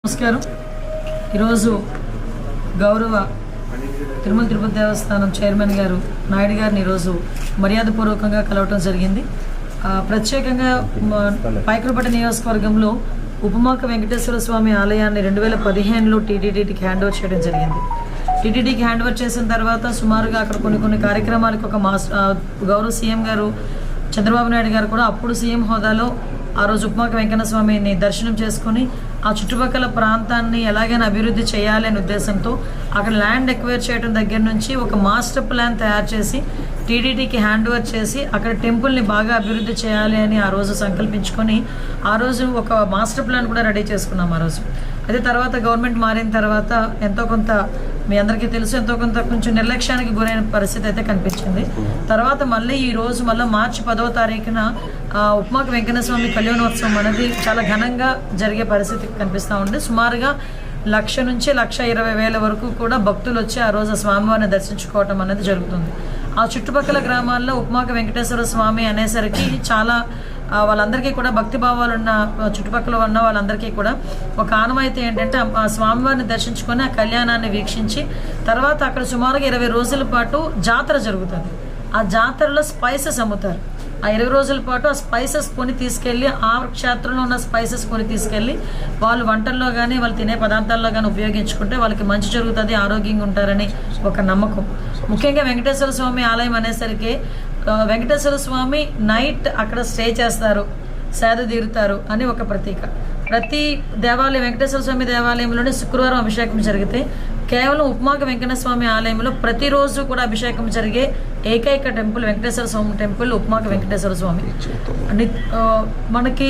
నమస్కారం. ఈరోజు గౌరవ తిరుమల తిరుపతి దేవస్థానం చైర్మన్ గారు నాయుడు గారిని ఈరోజు మర్యాదపూర్వకంగా కలవటం జరిగింది. ప్రత్యేకంగా పైకరపేట నియోజకవర్గంలో ఉపమాక వెంకటేశ్వర స్వామి ఆలయాన్ని 2015లో టీటీడీకి హ్యాండ్ ఓవర్ చేయడం జరిగింది. టీటీడీకి హ్యాండ్ ఓవర్ చేసిన తర్వాత సుమారుగా అక్కడ కొన్ని కార్యక్రమాలకు ఒక గౌరవ సీఎం గారు చంద్రబాబు నాయుడు గారు కూడా అప్పుడు సీఎం హోదాలో ఆ రోజు ఉపమాక వెంకన్న స్వామిని దర్శనం చేసుకుని ఆ చుట్టుపక్కల ప్రాంతాన్ని ఎలాగైనా అభివృద్ధి చేయాలి అనే ఉద్దేశంతో అక్కడ ల్యాండ్ ఎక్వైర్ చేయడం దగ్గర నుంచి ఒక మాస్టర్ ప్లాన్ తయారు చేసి టీటీడీకి హ్యాండ్ ఓవర్ చేసి అక్కడ టెంపుల్ని బాగా అభివృద్ధి చేయాలి అని ఆ రోజు సంకల్పించుకొని ఆ రోజు ఒక మాస్టర్ ప్లాన్ కూడా రెడీ చేసుకున్నాం. ఆ రోజు అదే తర్వాత గవర్నమెంట్ మారిన తర్వాత ఎంతో కొంత మీ అందరికీ తెలుసు, ఎంతో కొంత కొంచెం నిర్లక్ష్యానికి గురైన పరిస్థితి అయితే కనిపించింది. తర్వాత మళ్ళీ ఈ రోజు మార్చి 10వ తారీఖున ఉపమాక వెంకన్న స్వామి కళ్యాణోత్సవం అనేది చాలా ఘనంగా జరిగే పరిస్థితి కనిపిస్తూ ఉంది. సుమారుగా 1,00,000 నుంచి 1,20,000 వరకు కూడా భక్తులు వచ్చి ఆ రోజు స్వామివారిని దర్శించుకోవటం అనేది జరుగుతుంది. ఆ చుట్టుపక్కల గ్రామాల్లో ఉపమాక వెంకటేశ్వర స్వామి అనేసరికి చాలా వాళ్ళందరికీ కూడా భక్తి భావాలు ఉన్న చుట్టుపక్కల ఉన్న వాళ్ళందరికీ కూడా ఒక ఆనవాయితీ ఏంటంటే ఆ స్వామివారిని దర్శించుకొని ఆ కళ్యాణాన్ని వీక్షించి తర్వాత అక్కడ సుమారుగా 20 రోజుల పాటు జాతర జరుగుతుంది. ఆ జాతరలో స్పైసెస్ అమ్ముతారు. ఆ 20 రోజుల పాటు ఆ స్పైసెస్ కొని తీసుకెళ్ళి ఆ క్షేత్రంలో ఉన్న స్పైసెస్ కొని తీసుకెళ్ళి వాళ్ళు వంటల్లో కానీ వాళ్ళు తినే పదార్థాల్లో కానీ ఉపయోగించుకుంటే వాళ్ళకి మంచి జరుగుతుంది, ఆరోగ్యంగా ఉంటారని ఒక నమ్మకం. ముఖ్యంగా వెంకటేశ్వర స్వామి ఆలయం అనేసరికి వెంకటేశ్వర స్వామి నైట్ అక్కడ స్టే చేస్తారు, సేద తీరుతారు అని ఒక ప్రతీక. ప్రతి దేవాలయం వెంకటేశ్వర స్వామి దేవాలయంలోనే శుక్రవారం అభిషేకం జరిగితే కేవలం ఉపమాక వెంకన్న స్వామి ఆలయంలో ప్రతిరోజు కూడా అభిషేకం జరిగే ఏకైక టెంపుల్ వెంకటేశ్వర స్వామి టెంపుల్ ఉపమాక వెంకటేశ్వర స్వామి. మనకి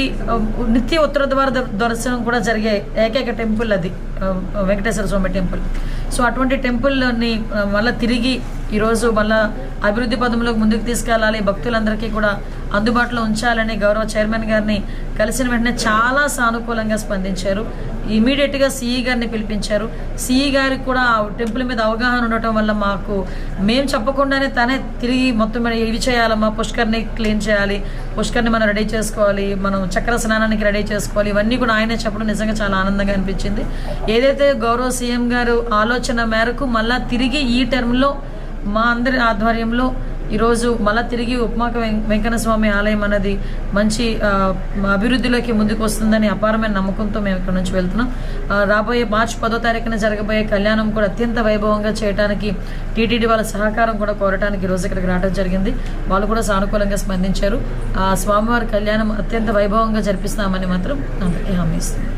నిత్య ఉత్తర ద్వార దర్శనం కూడా జరిగే ఏకైక టెంపుల్ అది వెంకటేశ్వర స్వామి టెంపుల్. సో అటువంటి టెంపుల్ని మళ్ళీ తిరిగి ఈరోజు మళ్ళీ అభివృద్ధి పదంలోకి ముందుకు తీసుకెళ్ళాలి, భక్తులందరికీ కూడా అందుబాటులో ఉంచాలని గౌరవ చైర్మన్ గారిని కలిసిన వెంటనే చాలా సానుకూలంగా స్పందించారు. ఇమీడియట్గా సిఈ గారిని పిలిపించారు. సిఈ గారికి కూడా ఆ టెంపుల్ మీద అవగాహన ఉండటం వల్ల మేము చెప్పకుండానే తనే తిరిగి మొత్తం ఇవి చేయాలమ్మా, పుష్కర్ని క్లీన్ చేయాలి, పుష్కర్ని మనం రెడీ చేసుకోవాలి, మనం చక్ర స్నానానికి రెడీ చేసుకోవాలి, ఇవన్నీ కూడా ఆయనే చెప్పడం నిజంగా చాలా ఆనందంగా అనిపించింది. ఏదైతే గౌరవ సీఎం గారు ఆలోచన మేరకు మళ్ళా తిరిగి ఈ టర్మ్లో మా అందరి ఆధ్వర్యంలో ఈరోజు మళ్ళీ తిరిగి ఉపమాక వెంకన్న స్వామి ఆలయం అనేది మంచి అభివృద్ధిలోకి ముందుకు వస్తుందని అపారమైన నమ్మకంతో మేము ఇక్కడ నుంచి వెళ్తున్నాం. రాబోయే మార్చి 10వ తారీఖున జరగబోయే కళ్యాణం కూడా అత్యంత వైభవంగా చేయడానికి టీటీడీ వాళ్ళ సహకారం కూడా కోరడానికి ఈరోజు ఇక్కడికి రావడం జరిగింది. వాళ్ళు కూడా సానుకూలంగా స్పందించారు. ఆ స్వామివారి కళ్యాణం అత్యంత వైభవంగా జరిపిస్తామని మాత్రం అందరికీ హామీ ఇస్తుంది.